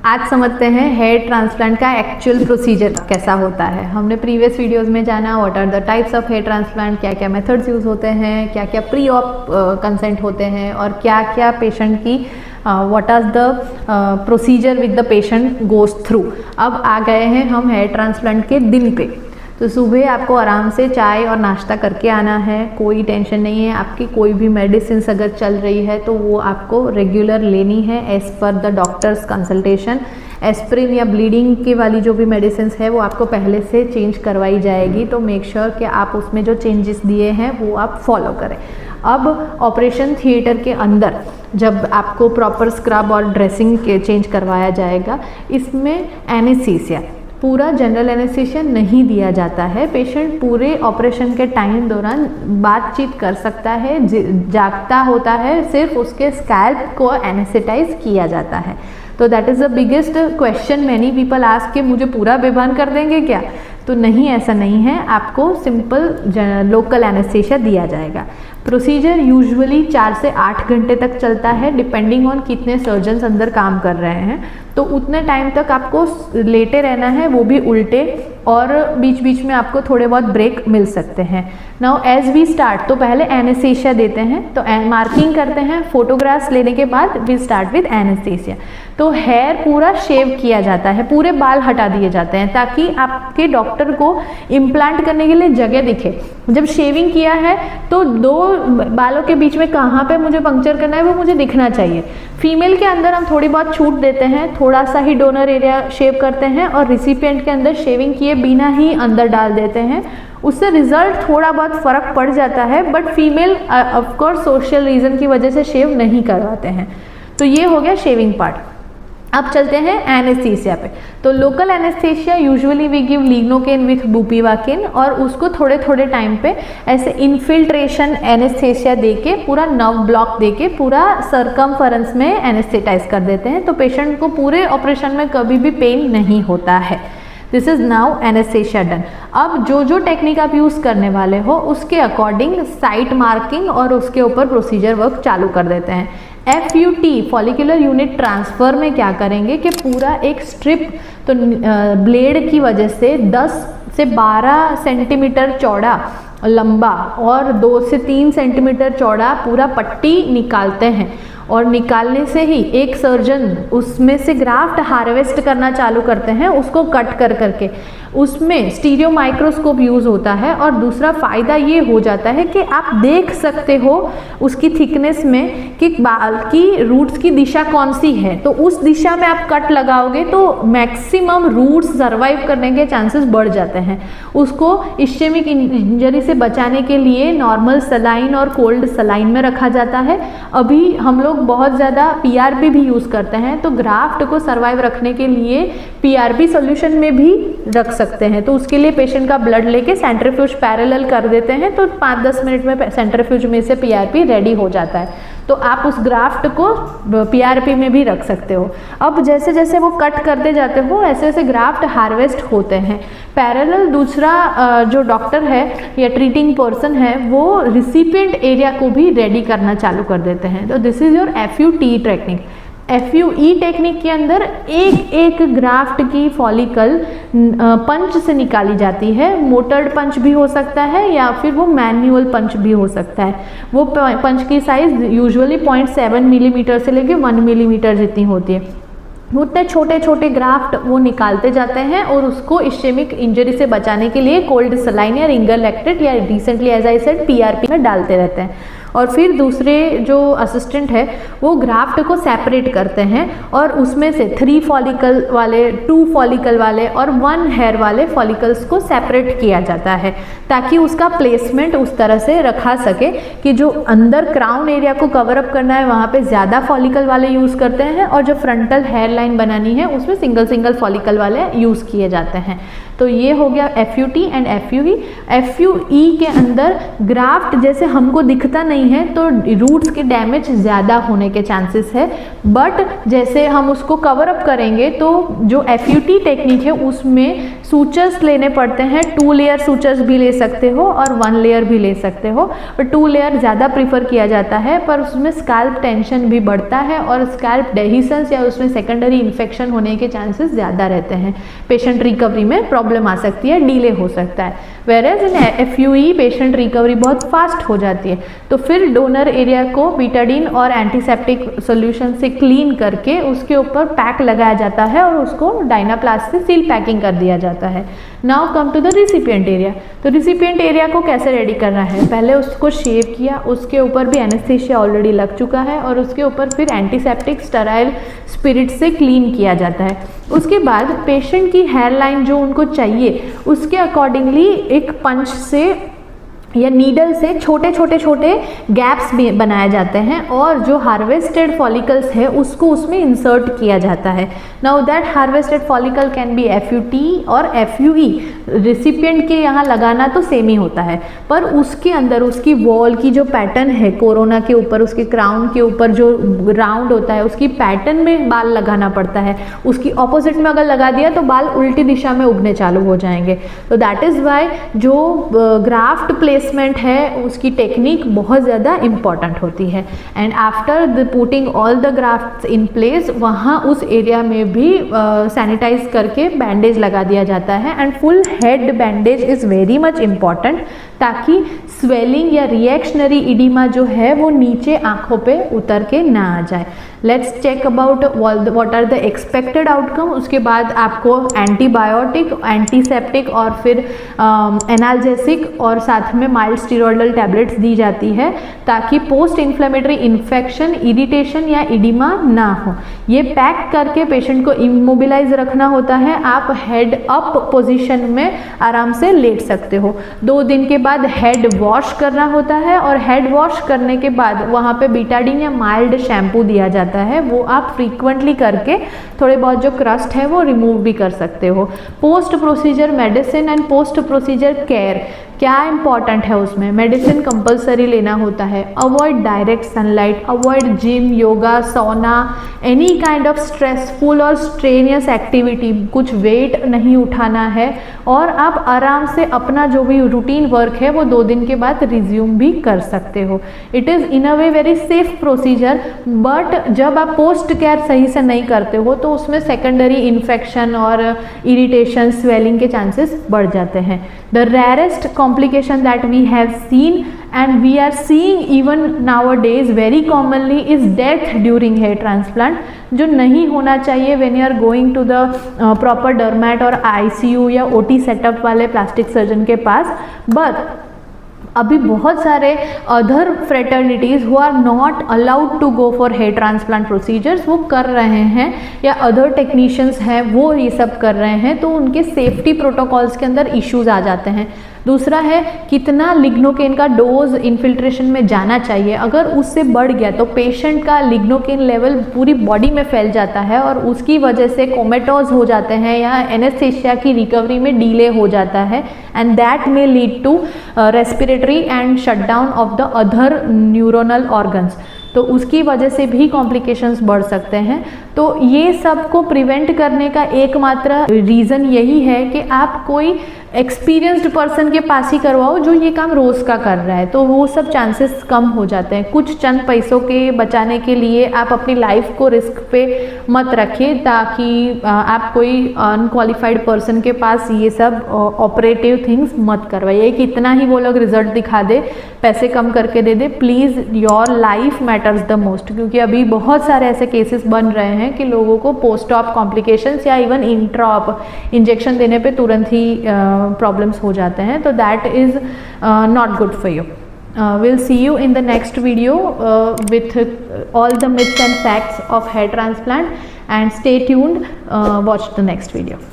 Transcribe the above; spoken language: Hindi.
आज समझते हैं हेयर ट्रांसप्लांट का एक्चुअल प्रोसीजर कैसा होता है। हमने प्रीवियस वीडियोस में जाना what are the types of hair transplant, क्या क्या मेथड्स यूज़ होते हैं, क्या क्या प्री ऑप कंसेंट होते हैं और क्या क्या पेशेंट की what are the procedure with the patient goes through. अब आ गए हैं हम हेयर ट्रांसप्लांट के दिन पे। तो सुबह आपको आराम से चाय और नाश्ता करके आना है, कोई टेंशन नहीं है। आपकी कोई भी मेडिसिन अगर चल रही है तो वो आपको रेगुलर लेनी है as per the doctors consultation. Aspirin या ब्लीडिंग की वाली जो भी मेडिसिन है वो आपको पहले से चेंज करवाई जाएगी, तो मेक श्योर कि आप उसमें जो चेंजेस दिए हैं वो आप फॉलो करें। अब ऑपरेशन थिएटर के अंदर जब आपको प्रॉपर स्क्रब और ड्रेसिंग के चेंज करवाया जाएगा, इसमें एनेस्थीसिया पूरा जनरल एनेस्थीसिया नहीं दिया जाता है। पेशेंट पूरे ऑपरेशन के टाइम दौरान बातचीत कर सकता है, जागता होता है, सिर्फ उसके स्कैल्प को एनेस्थेटाइज किया जाता है। तो that is the biggest question many people ask कि मुझे पूरा बेभान कर देंगे क्या? तो नहीं, ऐसा नहीं है, आपको सिंपल लोकल एनेस्थीसिया दिया जाएगा। प्रोसीजर यूजुअली 4 से 8 घंटे तक चलता है, डिपेंडिंग ऑन कितने सर्जन्स अंदर काम कर रहे हैं। तो उतने टाइम तक आपको लेटे रहना है, वो भी उल्टे, और बीच बीच में आपको थोड़े बहुत ब्रेक मिल सकते हैं। नाउ एज वी स्टार्ट, तो पहले एनेस्थीसिया देते हैं, तो मार्किंग करते हैं, फोटोग्राफ्स लेने के बाद वी स्टार्ट विद एनेस्थीसिया। तो हेयर पूरा शेव किया जाता है, पूरे बाल हटा दिए जाते हैं ताकि आपके डॉक्टर को इम्प्लांट करने के लिए जगह दिखे। जब शेविंग किया है तो 2 बालों के बीच में कहाँ पे मुझे पंक्चर करना है वो मुझे दिखना चाहिए। फीमेल के अंदर हम थोड़ी बहुत छूट देते हैं, थोड़ा सा ही डोनर एरिया शेव करते हैं और रिसिपिएंट के अंदर शेविंग किए बिना ही अंदर डाल देते हैं। उससे रिजल्ट थोड़ा बहुत फ़र्क पड़ जाता है, but female of course social reason की वजह से शेव नहीं करवाते हैं। तो ये हो गया शेविंग पार्ट। अब चलते हैं एनेस्थीसिया पे। तो local anaesthesia usually we give lignocaine with bupivacaine, और उसको थोड़े थोड़े टाइम पे ऐसे इन्फिल्ट्रेशन एनेस्थीसिया देके पूरा नर्व ब्लॉक देके पूरा सरकमफरेंस में एनेस्थेटाइज कर देते हैं। तो पेशेंट को पूरे ऑपरेशन में कभी भी पेन नहीं होता है। This is now anaesthesia done. अब जो जो टेक्निक आप यूज़ करने वाले हो उसके अकॉर्डिंग साइट मार्किंग और उसके ऊपर प्रोसीजर वर्क चालू कर देते हैं। FUT फॉलिकुलर यूनिट ट्रांसफ़र में क्या करेंगे कि पूरा एक स्ट्रिप, तो ब्लेड की वजह से 10 से 12 सेंटीमीटर चौड़ा लंबा और 2 से 3 सेंटीमीटर चौड़ा पूरा पट्टी निकालते हैं, और निकालने से ही एक सर्जन उसमें से ग्राफ्ट हार्वेस्ट करना चालू करते हैं, उसको कट कर करके। उसमें स्टीरियो माइक्रोस्कोप यूज़ होता है, और दूसरा फ़ायदा ये हो जाता है कि आप देख सकते हो उसकी थिकनेस में कि बाल की रूट्स की दिशा कौन सी है। तो उस दिशा में आप कट लगाओगे तो मैक्सिमम रूट्स सर्वाइव करने के चांसेस बढ़ जाते हैं। उसको इस्चेमिक इंजरी से बचाने के लिए नॉर्मल सलाइन और कोल्ड सलाइन में रखा जाता है। अभी हम लोग बहुत ज़्यादा PRP भी यूज़ करते हैं, तो ग्राफ्ट को सर्वाइव रखने के लिए PRP सॉल्यूशन में भी रख सकते हैं। तो उसके लिए पेशेंट का ब्लड लेके सेंट्रीफ्यूज पैरेलल कर देते हैं, तो 5-10 मिनट में सेंट्रीफ्यूज में से PRP रेडी हो जाता है। तो आप उस ग्राफ्ट को PRP में भी रख सकते हो। अब जैसे जैसे वो कट करते जाते हो ऐसे ऐसे ग्राफ्ट हार्वेस्ट होते हैं। पैरेलल दूसरा जो डॉक्टर है या ट्रीटिंग पर्सन है वो रिसिपिएंट एरिया को भी रेडी करना चालू कर देते हैं। तो this is your FUT technique. FUE technique के अंदर एक एक ग्राफ्ट की फॉलिकल पंच से निकाली जाती है। मोटर्ड पंच भी हो सकता है या फिर वो मैनुअल पंच भी हो सकता है। वो पंच की साइज यूजुअली 0.7 मिलीमीटर से लेके 1 मिलीमीटर जितनी होती है। उतने छोटे छोटे ग्राफ्ट वो निकालते जाते हैं और उसको इस्चेमिक इंजरी से बचाने के लिए कोल्ड सलाइन या रिंगर लैक्टेट या recently as I said PRP में डालते रहते हैं। और फिर दूसरे जो असिस्टेंट है वो ग्राफ्ट को सेपरेट करते हैं और उसमें से 3 फॉलिकल वाले, 2 फॉलिकल वाले और 1 हेयर वाले फॉलिकल्स को सेपरेट किया जाता है, ताकि उसका प्लेसमेंट उस तरह से रखा सके कि जो अंदर क्राउन एरिया को कवर अप करना है वहाँ पे ज़्यादा फॉलिकल वाले यूज़ करते हैं, और जो फ्रंटल हेयर लाइन बनानी है उसमें सिंगल सिंगल फॉलिकल वाले यूज़ किए जाते हैं। तो ये हो गया FUT एंड FUE। FUE के अंदर ग्राफ्ट जैसे हमको दिखता नहीं है तो रूट्स के डैमेज ज़्यादा होने के चांसेस है, बट जैसे हम उसको कवर अप करेंगे तो जो FUT टेक्निक है उसमें सूचर्स लेने पड़ते हैं, 2 लेयर सूचर्स भी ले सकते हो और 1 लेयर भी ले सकते हो, पर 2 लेयर ज़्यादा प्रीफर किया जाता है, पर उसमें स्कैल्प टेंशन भी बढ़ता है और स्कैल्प डेहिसेंस या उसमें सेकेंडरी इन्फेक्शन होने के चांसेस ज़्यादा रहते हैं, पेशेंट रिकवरी में प्रॉब्लम आ सकती है, डिले हो सकता है। वेरेज इन FUE पेशेंट रिकवरी बहुत फास्ट हो जाती है। तो फिर डोनर एरिया को बीटाडीन और एंटीसेप्टिक सॉल्यूशन से क्लीन करके उसके ऊपर पैक लगाया जाता है और उसको डायनाप्लास्ट से सील पैकिंग कर दिया जाता है। Now come to the recipient area. तो रिसिपिएंट एरिया को कैसे रेडी करना है, पहले उसको शेव किया, उसके ऊपर भी एनेस्थीसिया ऑलरेडी लग चुका है और उसके ऊपर फिर एंटीसेप्टिक स्टेराइल स्पिरिट से क्लीन किया जाता है। उसके बाद पेशेंट की हेयर लाइन जो उनको चाहिए उसके अकॉर्डिंगली एक पंच से या नीडल से छोटे छोटे गैप्स भी बनाए जाते हैं और जो हार्वेस्टेड फॉलिकल्स है उसको उसमें इंसर्ट किया जाता है। Now that harvested follicle can be FUT और FUE। रिसिपिएंट के यहाँ लगाना तो सेम ही होता है, पर उसके अंदर उसकी वॉल की जो पैटर्न है, कोरोना के ऊपर उसके क्राउन के ऊपर जो राउंड होता है उसकी पैटर्न में बाल लगाना पड़ता है। उसकी ऑपोजिट में अगर लगा दिया तो बाल उल्टी दिशा में उगने चालू हो जाएंगे। तो दैट इज़ वाई जो ग्राफ्ट प्लेसमेंट है उसकी टेक्निक बहुत ज़्यादा इम्पॉर्टेंट होती है। And after the putting all the grafts in place, वहाँ उस एरिया में भी सैनिटाइज करके बैंडेज लगा दिया जाता है। And full head bandage is very much important, ताकि स्वेलिंग या रिएक्शनरी इडिमा जो है वो नीचे आँखों पे उतर के ना आ जाए। Let's check about what are the expected outcome. उसके बाद आपको एंटीबायोटिक, एंटीसेप्टिक और फिर एनाल्जेसिक और साथ में माइल्ड स्टीरॉयडल टैबलेट्स दी जाती है, ताकि पोस्ट इन्फ्लेमेटरी इन्फेक्शन, इरिटेशन या इडिमा ना हो। ये पैक करके पेशेंट को इमोबिलाइज रखना होता है। आप हेड अप पोजीशन में आराम से लेट सकते हो। 2 दिन के बाद हेड वॉश करना होता है और हेड वॉश करने के बाद वहाँ पे बीटाडीन या माइल्ड शैम्पू दिया जाता है, वो आप फ्रीक्वेंटली करके थोड़े बहुत जो क्रस्ट है वो रिमूव भी कर सकते हो। Post procedure medicine and post procedure care क्या इंपॉर्टेंट है, उसमें मेडिसिन कंपलसरी लेना होता है। Avoid direct sunlight, avoid gym, yoga, सोना, एनी काइंड ऑफ स्ट्रेसफुल और स्ट्रेनियस एक्टिविटी। कुछ वेट नहीं उठाना है और आप आराम से अपना जो भी रूटीन वर्क है वो 2 दिन के बाद रिज्यूम भी कर सकते हो। It is in a way very safe procedure, but जब आप पोस्ट केयर सही से नहीं करते हो तो उसमें सेकेंडरी इन्फेक्शन और इरिटेशन, स्वेलिंग के चांसेस बढ़ जाते हैं। The rarest complication that we have seen and we are seeing even nowadays very commonly is death during hair transplant, जो नहीं होना चाहिए when you are going to the proper dermat और ICU या OT setup वाले प्लास्टिक सर्जन के पास। but अभी बहुत सारे other fraternities who are not allowed to go for hair transplant procedures वो कर रहे हैं, या अदर टेक्नीशियंस हैं वो ये सब कर रहे हैं, तो उनके सेफ्टी प्रोटोकॉल्स के अंदर इश्यूज आ जाते हैं। दूसरा है कितना लिग्नोकेन का डोज इन्फिल्ट्रेशन में जाना चाहिए। अगर उससे बढ़ गया तो पेशेंट का लिग्नोकेन लेवल पूरी बॉडी में फैल जाता है और उसकी वजह से कोमेटोज हो जाते हैं या एनेस्थीसिया की रिकवरी में डिले हो जाता है, and that may lead to respiratory and shutdown of the other neuronal organs. तो उसकी वजह से भी कॉम्प्लिकेशंस बढ़ सकते हैं। तो ये सब को प्रिवेंट करने का एकमात्र रीज़न यही है कि आप कोई एक्सपीरियंस्ड पर्सन के पास ही करवाओ जो ये काम रोज़ का कर रहा है, तो वो सब चांसेस कम हो जाते हैं। कुछ चंद पैसों के बचाने के लिए आप अपनी लाइफ को रिस्क पे मत रखिए, ताकि आप कोई अनक्वालिफाइड पर्सन के पास ये सब ऑपरेटिव थिंग्स मत करवाइए। कितना ही वो लोग रिजल्ट दिखा दे, पैसे कम करके दे दे, please your life matters the most. क्योंकि अभी बहुत सारे ऐसे केसेस बन रहे हैं कि लोगों को पोस्ट ऑप कॉम्प्लिकेशंस या इवन इंट्रा ऑप इंजेक्शन देने पे तुरंत ही प्रॉब्लम्स हो जाते हैं। तो that is not good for you. We'll see you in the next video with all the myths and facts of hair transplant, and stay tuned, watch the next video.